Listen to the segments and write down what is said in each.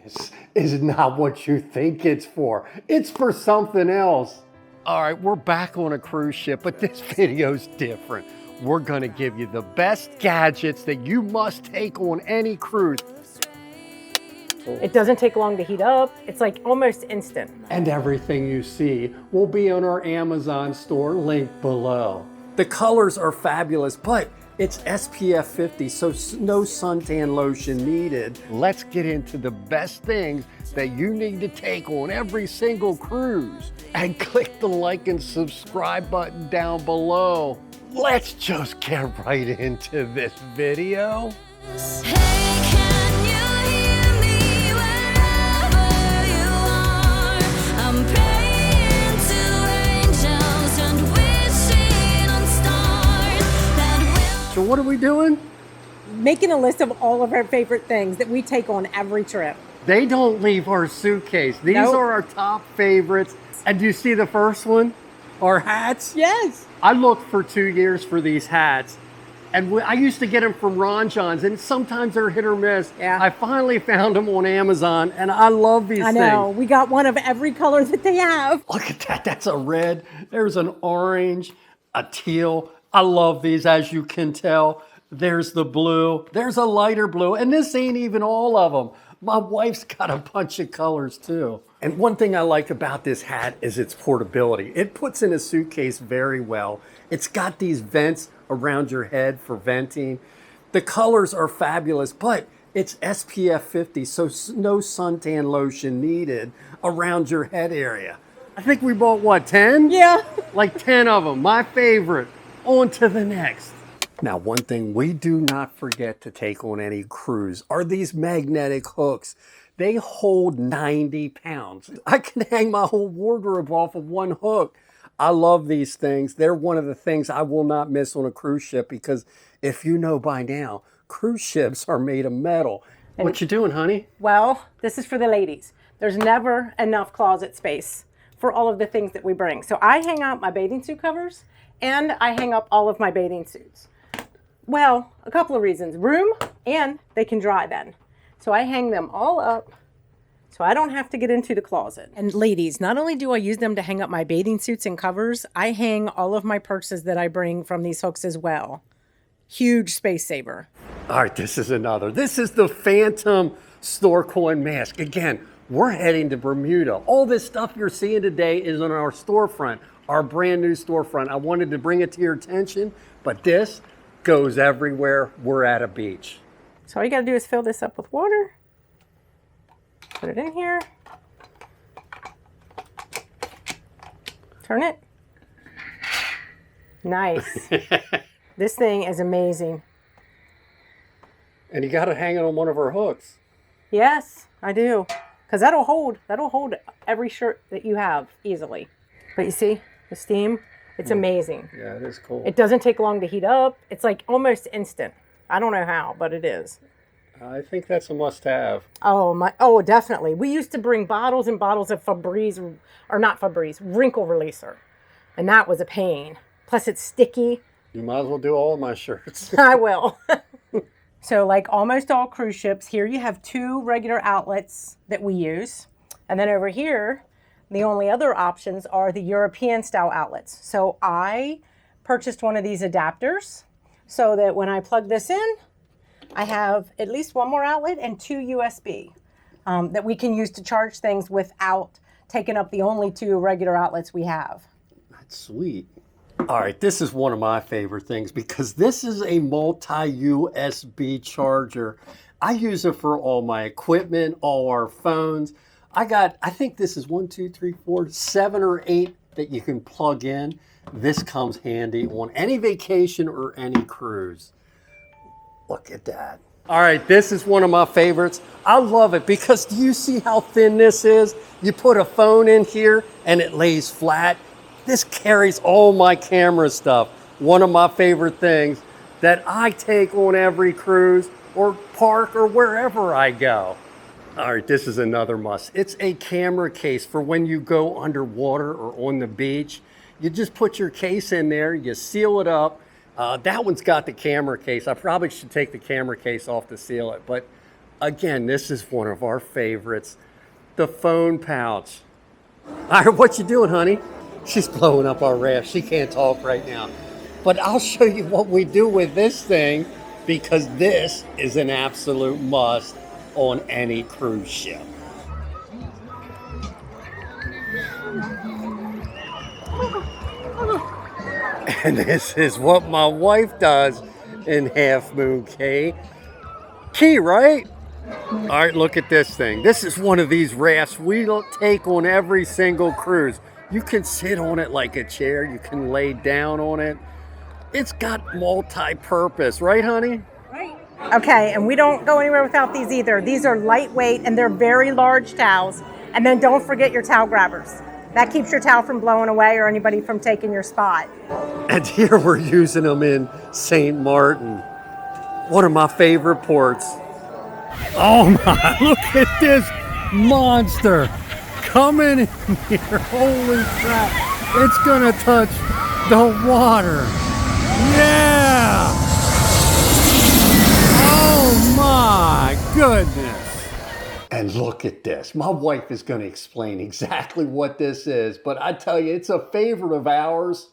This is not what you think it's for. It's for something else. All right, we're back on a cruise ship, but this video's different. We're gonna give you the best gadgets that you must take on any cruise. It doesn't take long to heat up. It's like almost instant. And everything you see will be on our Amazon store linked below. The colors are fabulous, but it's SPF 50, so no suntan lotion needed. Let's get into the best things that you need to take on every single cruise. And click the like and subscribe button down below. Let's just get right into this video. So what are we doing? Making a list of all of our favorite things that we take on every trip. They don't leave our suitcase. These Nope. are our top favorites. And do you see the first one? Our hats? Yes. I looked for 2 years for these hats. And I used to get them from Ron John's, and sometimes they're hit or miss. Yeah. I finally found them on Amazon, and I love these I know. things. We got one of every color that they have. Look at that. That's a red. There's an orange, a teal. I love these, as you can tell. There's the blue. There's a lighter blue. And this ain't even all of them. My wife's got a bunch of colors too. And one thing I like about this hat is its portability. It puts in a suitcase very well. It's got these vents around your head for venting. The colors are fabulous, but it's SPF 50, so no suntan lotion needed around your head area. I think we bought, what, 10? Yeah. Like 10 of them, my favorite. On to the next. Now, one thing we do not forget to take on any cruise are these magnetic hooks. They hold 90 pounds. I can hang my whole wardrobe off of one hook. I love these things. They're one of the things I will not miss on a cruise ship because if you know by now, cruise ships are made of metal. What you doing, honey? Well, this is for the ladies. There's never enough closet space for all of the things that we bring. So I hang out my bathing suit covers and I hang up all of my bathing suits. Well, a couple of reasons. Room, and they can dry then. So I hang them all up so I don't have to get into the closet. And ladies, not only do I use them to hang up my bathing suits and covers, I hang all of my purses that I bring from these hooks as well. Huge space saver. All right, this is another. This is the Phantom Snorkel and Mask. Again, we're heading to Bermuda. All this stuff you're seeing today is on our storefront, our brand new storefront. I wanted to bring it to your attention, but this goes everywhere. We're at a beach. So all you gotta do is fill this up with water. Put it in here. Turn it. Nice. This thing is amazing. And you got to hang it on one of our hooks. Yes, I do. Because that'll hold every shirt that you have easily. But you see, the steam, it's amazing. Yeah, it is cool. It doesn't take long to heat up. It's like almost instant. I don't know how, but it is. I think that's a must-have. Oh, definitely. We used to bring bottles and bottles of Febreze, or not Febreze, wrinkle releaser. And that was a pain. Plus it's sticky. You might as well do all of my shirts. I will. So like almost all cruise ships, here you have 2 regular outlets that we use. And then over here, the only other options are the European style outlets. So I purchased one of these adapters so that when I plug this in, I have at least one more outlet and 2 USB that we can use to charge things without taking up the only 2 regular outlets we have. That's sweet. All right, this is one of my favorite things because this is a multi-USB charger. I use it for all my equipment, all our phones. I think this is 1, 2, 3, 4, 7 or 8 that you can plug in. This comes handy on any vacation or any cruise. Look at that. All right, this is one of my favorites. I love it because do you see how thin this is? You put a phone in here and it lays flat. This carries all my camera stuff. One of my favorite things that I take on every cruise or park or wherever I go. All right, this is another must. It's a camera case for when you go underwater or on the beach. You just put your case in there, you seal it up. That one's got the camera case. I probably should take the camera case off to seal it, but Again, this is one of our favorites, the phone pouch. All right, what you doing, honey? She's blowing up our raft. She can't talk right now. But I'll show you what we do with this thing, because this is an absolute must on any cruise ship. And this is what my wife does in Half Moon Cay. Key, right? All right, look at this thing. This is one of these rafts we take on every single cruise. You can sit on it like a chair. You can lay down on it. It's got multi-purpose, right, honey? Right. Okay, and we don't go anywhere without these either. These are lightweight and they're very large towels. And then don't forget your towel grabbers. That keeps your towel from blowing away or anybody from taking your spot. And here we're using them in St. Martin. One of my favorite ports. Oh my, look at this monster coming in here. Holy crap. It's gonna touch the water. Yeah! Oh my goodness. And look at this. My wife is going to explain exactly what this is, but I tell you, it's a favorite of ours.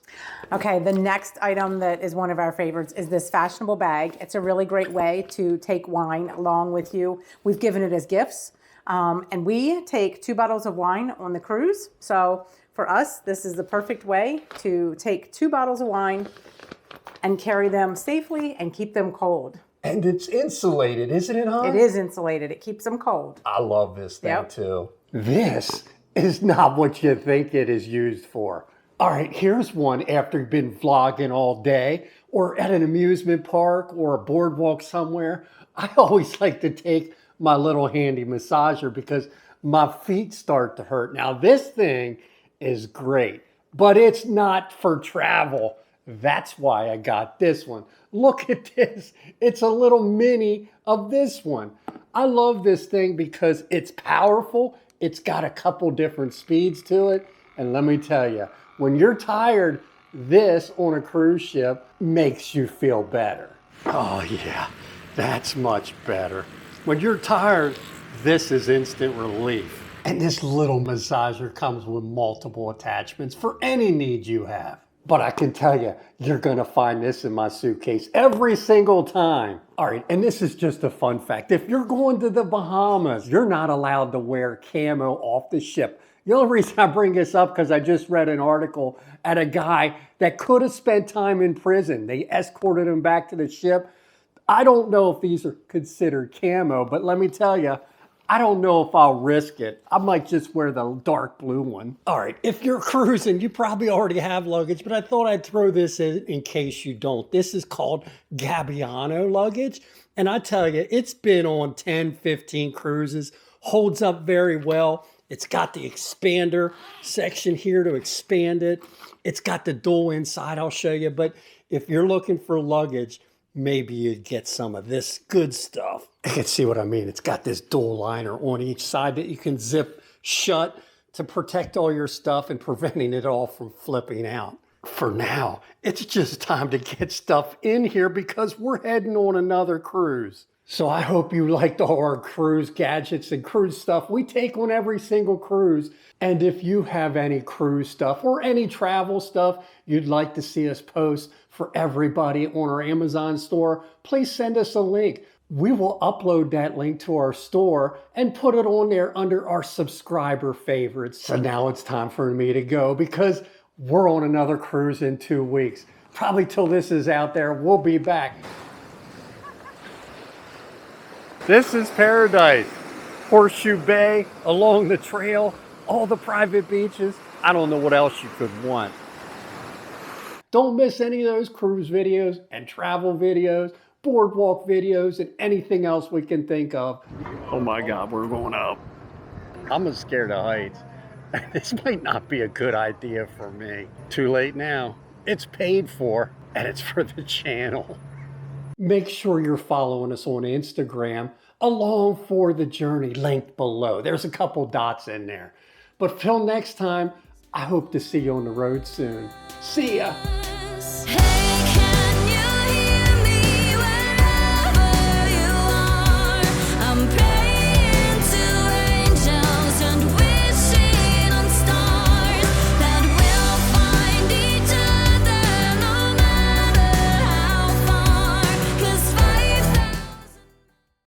Okay, the next item that is one of our favorites is this fashionable bag. It's a really great way to take wine along with you. We've given it as gifts, and we take 2 bottles of wine on the cruise. So for us, this is the perfect way to take 2 bottles of wine and carry them safely and keep them cold. And it's insulated, isn't it, huh? It is insulated. It keeps them cold. I love this thing, Yep. too. This is not what you think it is used for. All right, here's one after you've been vlogging all day or at an amusement park or a boardwalk somewhere. I always like to take my little handy massager because my feet start to hurt. Now, this thing is great, but it's not for travel. That's why I got this one. Look at this. It's a little mini of this one. I love this thing because it's powerful. It's got a couple different speeds to it. And let me tell you, when you're tired, this on a cruise ship makes you feel better. Oh yeah, that's much better. When you're tired, this is instant relief. And this little massager comes with multiple attachments for any need you have. But I can tell you, you're gonna find this in my suitcase every single time. All right, and this is just a fun fact. If you're going to the Bahamas, you're not allowed to wear camo off the ship. The only reason I bring this up because I just read an article at a guy that could have spent time in prison. They escorted him back to the ship. I don't know if these are considered camo, but let me tell you, I don't know if I'll risk it. I might just wear the dark blue one. All right, if you're cruising, you probably already have luggage, but I thought I'd throw this in case you don't. This is called Gabbiano luggage. And I tell you, it's been on 10, 15 cruises, holds up very well. It's got the expander section here to expand it. It's got the dual inside, I'll show you. But if you're looking for luggage, maybe you get some of this good stuff. You can see what I mean. It's got this dual liner on each side that you can zip shut to protect all your stuff and preventing it all from flipping out. For now, it's just time to get stuff in here because we're heading on another cruise. So I hope you liked all our cruise gadgets and cruise stuff we take on every single cruise. And if you have any cruise stuff or any travel stuff you'd like to see us post for everybody on our Amazon store, please send us a link. We will upload that link to our store and put it on there under our subscriber favorites. So now it's time for me to go because we're on another cruise in 2 weeks. Probably till this is out there, we'll be back. This is paradise. Horseshoe Bay, along the trail, all the private beaches. I don't know what else you could want. Don't miss any of those cruise videos and travel videos, boardwalk videos, and anything else we can think of. Oh my God, we're going up. I'm scared of heights. This might not be a good idea for me. Too late now. It's paid for, and it's for the channel. Make sure you're following us on Instagram, Along for the Journey, linked below. There's a couple dots in there. But till next time, I hope to see you on the road soon. See ya!